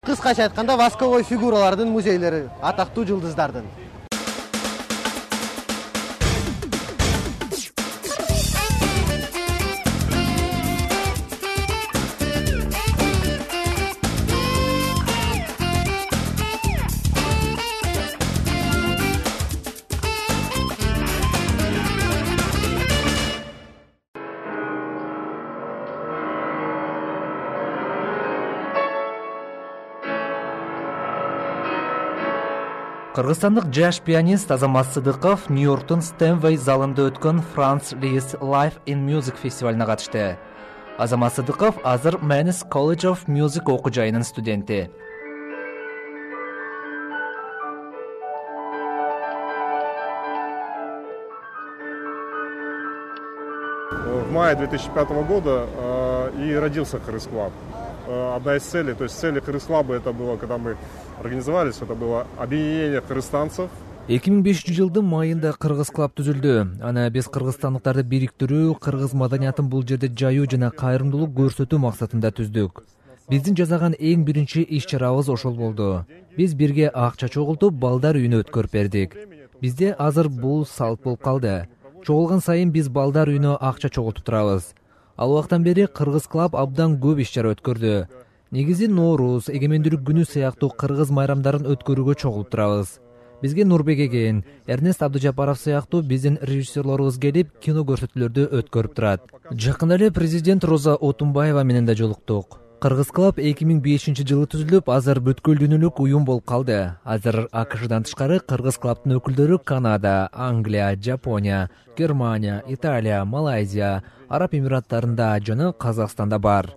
Кыскача айтканда восковой фигуралардын музейлери, атактуу жылдыздардын. Кыргызстандык жаш пианист Азамат Сыдыков Нью-Йорктун Стэнвей залында өткөн France Leads Live in Music фестивалына катышты. Азамат Сыдыков азыр Mannes College of Music окуу жайынын студенти. В мае 2005 года и родился Кыргыз Клаб. Одна из целей, то есть цели Кыргыз Клаба это было, когда мы организовались, это было объединение кыргызстанцев. 2005 жылдын майында Кыргыз Клаб түзүлдү. Аны биз кыргызстандыктарды бириктирүү, кыргыз маданиятын бул жерде жайуу жана кайрымдуулук көрсөтүү максатында түздүк. Биздин жасаган эң биринчи иш-чарабыз ошол болду. Биз бирге акча чогултуп, балдар үйүнө өткөрүп бердик. Бизде азыр бул салт болуп калды. Чогулган сайын биз балдар үйүнө акча чогултуп турабыз. Ал убактан бери Кыргыз Клаб абдан көп иш-чара өткөрдү. Негизи Нооруз, Эгемендүүлүк күнү сыяктуу кыргыз майрамдарын өткөрүүгө чогулуп турабыз. Бизге Нурбек Эген, Эрнест Абдыжапаров сыяктуу биздин режиссерлорубуз келип, кино көрсөтүүлөрдү өткөрүп турат. Жакында эле президент Роза Отунбаева менен да жолуктук. Кыргыз Клаб 2005 жылы түзүлүп, азыр бүткүл дүйнөлүк уюм болуп калды. Азыр АКШдан тышкары Кыргыз Клабтын өкүлдөрү Канада, Англия, Жапония, Германия, Италия, Малайзия, Араб Эмираттарында жана Казакстанда бар.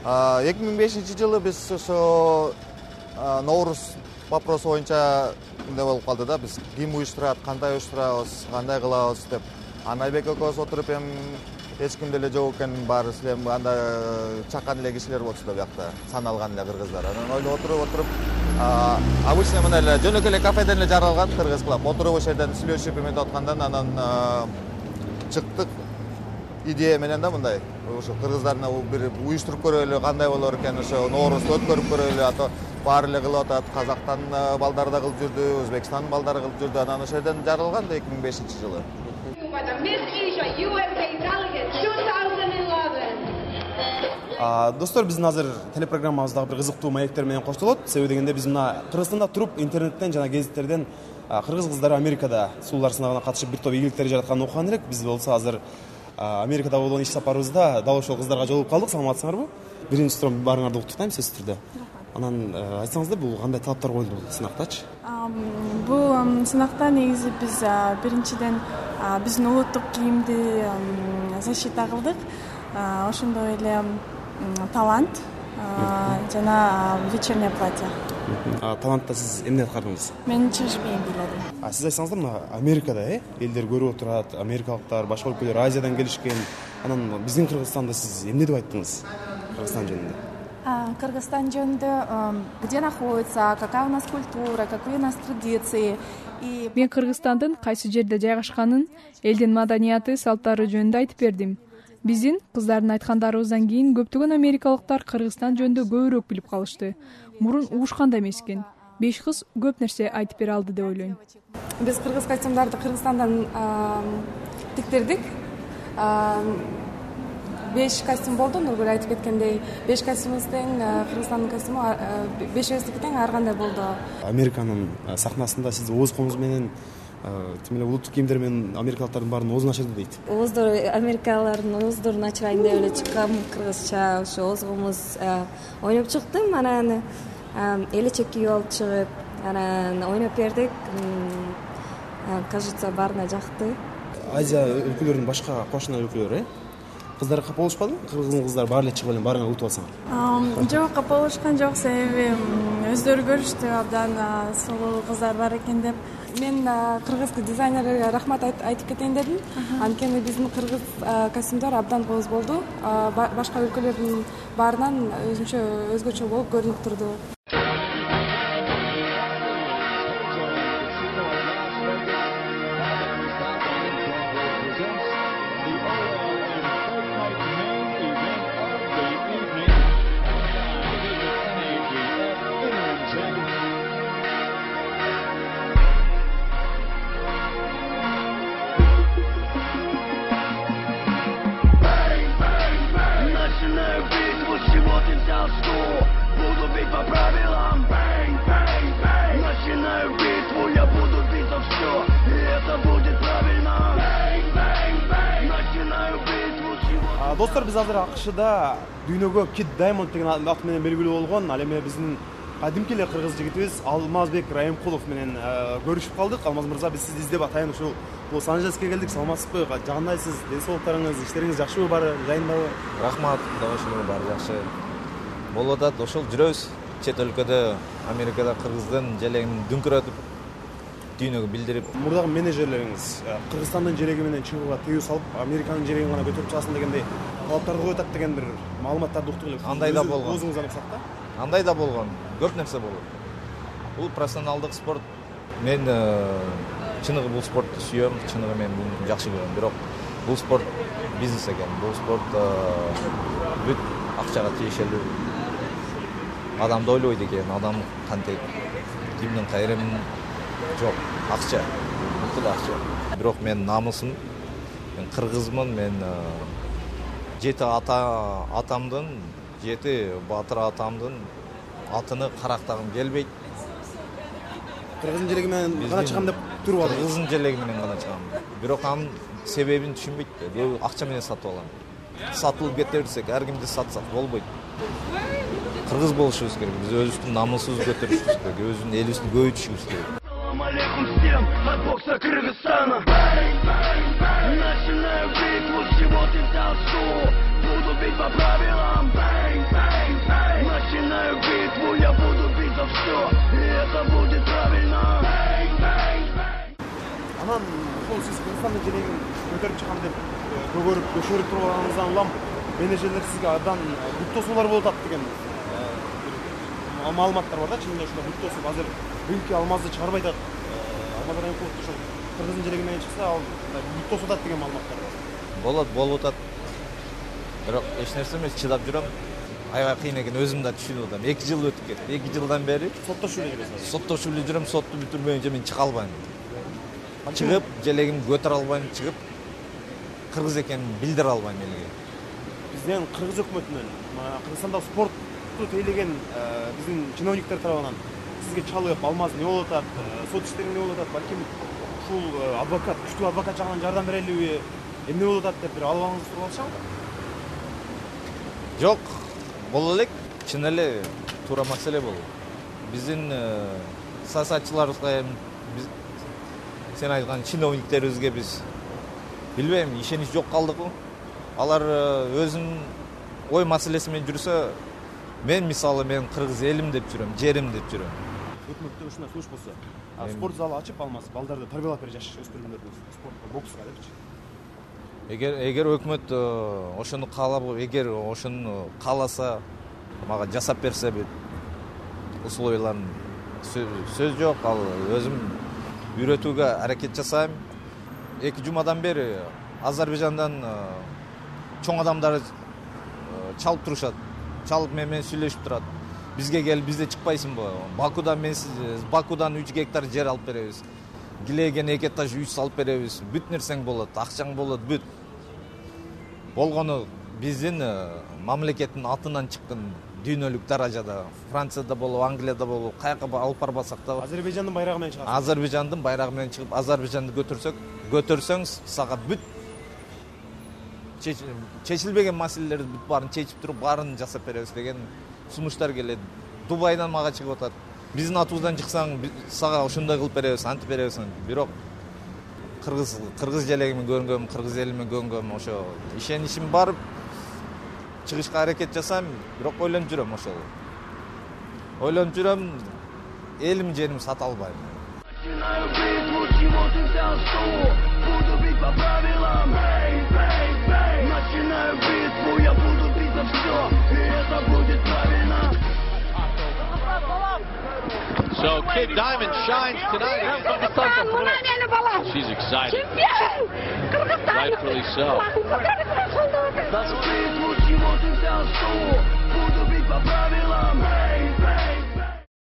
2005 жылы биз ошо Нооруз вопросу боюнча мындай болуп калды да, биз ким уюштурат, кандай уюштурабыз, кандай кылабыз деп. Айбек экөөбүз отуруп эч ким деле жок экен, баары силер анда чакан эле кишилер болчу да биякта, саналган эле кыргыздар. Анан ойлоп отуруп обычно мына эле жөнөкөй эле кафеден эле жаралган Кыргыз Клаб. Отуруп ошол жерден сүйлөшүп эметип аткандан анан чыктык идея менен да мындай ошо кыргыздарына бир уюштуруп көрөлү, кандай болор экен, ошо Ноорузду өткөрүп көрөлү, ато баары эле кылып атат. Казактан балдары да кылып жүрдү, Өзбекстандын балдары кылып жүрдү. Анан ошол жерден жаралган 2005 жылы. Достор, биздин азыр телепрограммабыз дагы бир кызыктуу маектер менен коштолот. Себеби дегенде биз мына Кыргызстанда туруп интернеттен жана гезиттерден кыргыз кыздары Америкада суулар сынагына катышып бир топ ийгиликтер жаратканын окуган элек. Биз болсо азыр Америкада болгон иш сапарыбызда дал ошол кыздарга жолугуп калдык. Саламатсыңарбы? Биринчи суроо баарыңарды куттуктайм сөзсүз түрдө. Анан айтсаңыздар, бул кандай талаптар коюлду бул сынактачы? Бул сынакта негизи биз биринчиден биздин улуттук кийимди защита кылдык. Ошондой эле талант жана вечернее платье. Талантта сиз эмне аткардыңыз? Мен чыгыш бийим бийледим. Сиз айтсаңыздар, мына Америкада элдер көрүп отурат, америкалыктар, башка өлкөлөр Азиядан келишкен. Анан биздин Кыргызстанда сиз эмне деп айттыңыз Кыргызстан жөнүндө? Кыргызстан жөнүндө где находится, какая у нас культура, какие у нас традиции. Мен Кыргызстандын кайсы жерде жайгашканын, элдин маданияты, салттары жөнүндө айтып бердим. Биздин кыздардын айткандарыбыздан кийин көптөгөн америкалыктар Кыргызстан жөнүндө көбүрөөк билип калышты. Мурун угушкан да эмес экен. 5 кыз көп нерсе айтып бере алды деп ойлойм. Биз кыргыз костюмдарды Кыргызстандан тиктирдик. 5 костюм болду, Нургүл айтып кеткендей. 5 костюмубуз тең, Кыргызстандын костюму 5-өздүкү тең ар кандай болду. Американын сахнасында сиз ооз комуз менен тим эле улуттук кийимдер менен америкалыктардын баарын оозун ачырды дейт. Ооздор америкалыктардын ооздорун ачырайын деп эле чыккам, кыргызча ошо оозгумуз ойноп чыктым. Анан элечек кийип алып чыгып, анан ойноп бердик. Кажется, баарына жакты. Азия өлкөлөрүнүн башка кошуна өлкөлөрү кыздар капа болушпадыбы? Кыргыздын кыздары баары эле чыгып эле баарыңа утуп алсаңар. Жок, капа болушкан жок, себеби өздөрү көрүштү абдан сулуу кыздар бар экен деп. Мен кыргызча дизайнерге рахмат айтып кетейин дедим. Анткени биздин кыргыз костюмдар абдан кооз болду. Башка өлкөлөрдүн баарынан өзгөчө болуп көрүнүп турду. Достор, биз азыр АКШда дүйнөгө Kid Diamond деген ат менен белгилүү болгон ал эми биздин кадимки эле кыргыз жигитибиз Алмазбек Райымкулов менен көрүшүп калдык. Алмаз мырза, биз сизди издеп атайын ушул Лос-Анджелеске келдик. Саламатсызбы? Жагындайсыз? Ден соолуктарыңыз, иштериңиз жакшыбы, баары жайындабы? Рахмат, ошол баары жакшы. Болуп атат, ошол жүрөбүз. Чет өлкөдө, Америкада кыргыздын желегин дүңкүрөтүп, дүйнөгө билдирип. Мурдагы менеджерлериңиз Кыргызстандын желеги менен чыгууга тыюу салып, Американын желегин гана көтөрүп чыгасың дегендей талаптарды коюп атат деген бир маалыматтарды уктук эле. Андай да болгон. Өзүңүз аныксак да? Андай да болгон. Көп нерсе болот. Бул профессионалдык спорт. Мен чыныгы бул спортты сүйөм, чыныгы мен буну жакшы көрөм. Бирок бул спорт бизнес экен. Бул спорт бүт акчага тийишелүү. Адамды ойлойт экен, адам кантип кимдин кайрым жок, акча. Бүт акча. Бирок мен намысым, мен кыргызмын, мен жети атамдын, жети батыр атамдын атыны карактагым келбейт. Кыргыздын желеги менен гана чыгам деп туруп алды. Кыргыздын желеги менен гана чыгам. Бирок анын себебин түшүнбөйт. Бул акча менен сатып алам. Сатылып кете берсек, ар кимди сатсак болбойт. Кыргыз болушубуз керек. Биз өзүбүздүн намысыбызды көтөрүшүбүз керек. Өзүбүздүн элибизди көбөйтүшүбүз керек. Салам алейкум всем от бокса Кыргызстана. Начинаю битву, с чего ты взял что? Буду бить по правилам. Начинаю битву, я буду бить за все, и это будет правильно. Анан ошол сиз Кыргызстандын желегин көтөрүп чыгам деп көгөрүп көшөрүп турганыңыздан улам менеджерлер сизге абдан бүт тосуулар болуп атат деген маалыматтар бар да. Чынында ушундай бүт тосуп азыр ринкке Алмазды чыгарбай атат. Алмаз Райымкулов ошол Кыргыздын желеги менен чыкса, ал бүт тосуп атат деген маалыматтар бар. Болуп атат. Бирок эч нерсе эмес, чыдап жүрөм. Аябай кыйын экен, өзүм да түшүнүп атам. 2 жыл өтүп кетти. 2 жылдан бери соттошуу эле жүрөсүз. Соттошуу эле жүрөм, сотту бүтүрбөйүнчө мен чыга албайм. Чыгып, желегимди көтөрө албайм, чыгып кыргыз экенин билдире албайм элге. Бизден кыргыз өкмөтүнөн, Кыргызстанда спортту тейлеген биздин чиновниктер тарабынан сизге чалып, Алмаз эмне болуп атат, сот иштери эмне болуп атат, балким ушул адвокат, күчтүү адвокат жагынан жардам берелиби, эмне болуп атат деп бир албаңызды сурап алышам. Жок, боло элек, чын эле туура маселе болду. Биздин саясатчыларыбызга биз сен айткан чиновниктерибизге биз билбейм, ишенич жок калдыкпы. Алар өзүнүн ой маселеси менен жүрсө, мен мисалы мен кыргыз элим деп жүрөм, жерим деп жүрөм. Өкмөттө ушундай сунуш болсо, спорт залы ачып Алмаз, балдарды тарбиялап бере жаш өспүрүмдөрдү спортко, бокска депчи. Эгер өкмөт ошону каалап, эгер ошону кааласа, мага жасап берсе бит условияларын сөз жок, ал өзүм үйрөтүүгө аракет жасайм. 2 жумадан бери Азербайжандан чоң адамдар чалып турушат. Чалып менен сүйлөшүп турат. Бизге кел, бизде чыкпайсыңбы? Бакудан 3 гектар жер алып беребиз. Гилеген 2 этаж үй салып беребиз. Бүт нерсең болот, акчаң болот, бүт. Болгону биздин мамлекеттин атынан чыккан дүйнөлүк даражада, Францияда болуп, Англияда болуп, каяка алып барбасак да. Азербайжандын байрагы менен чыгасыз. Азербайжандын байрагы менен чыгып, Азербайжанды көтөрсөң, сага бүт чечилбеген маселелерди бүт баарын чечип туруп, баарын жасап беребиз деген сунуштар келет. Дубайдан мага чыгып атат. Биздин атыбыздан чыксаң, сага ошондой кылып беребиз, антип беребиз. Бирок кыргыз желегимен көргөм, кыргыз элимен көргөм, ошо ишеничим бар. Чыгышка аракет жасайм, бирок ойлонуп жүрөм ошол. Ойлонуп жүрөм, элим жерим сата албайм. Начинаю битву, я буду бить за все, и это будет правильно. So Kid Diamond shines tonight. She's excited. Rightfully so. Битву, чего ты взял, что? Буду бить по правилам.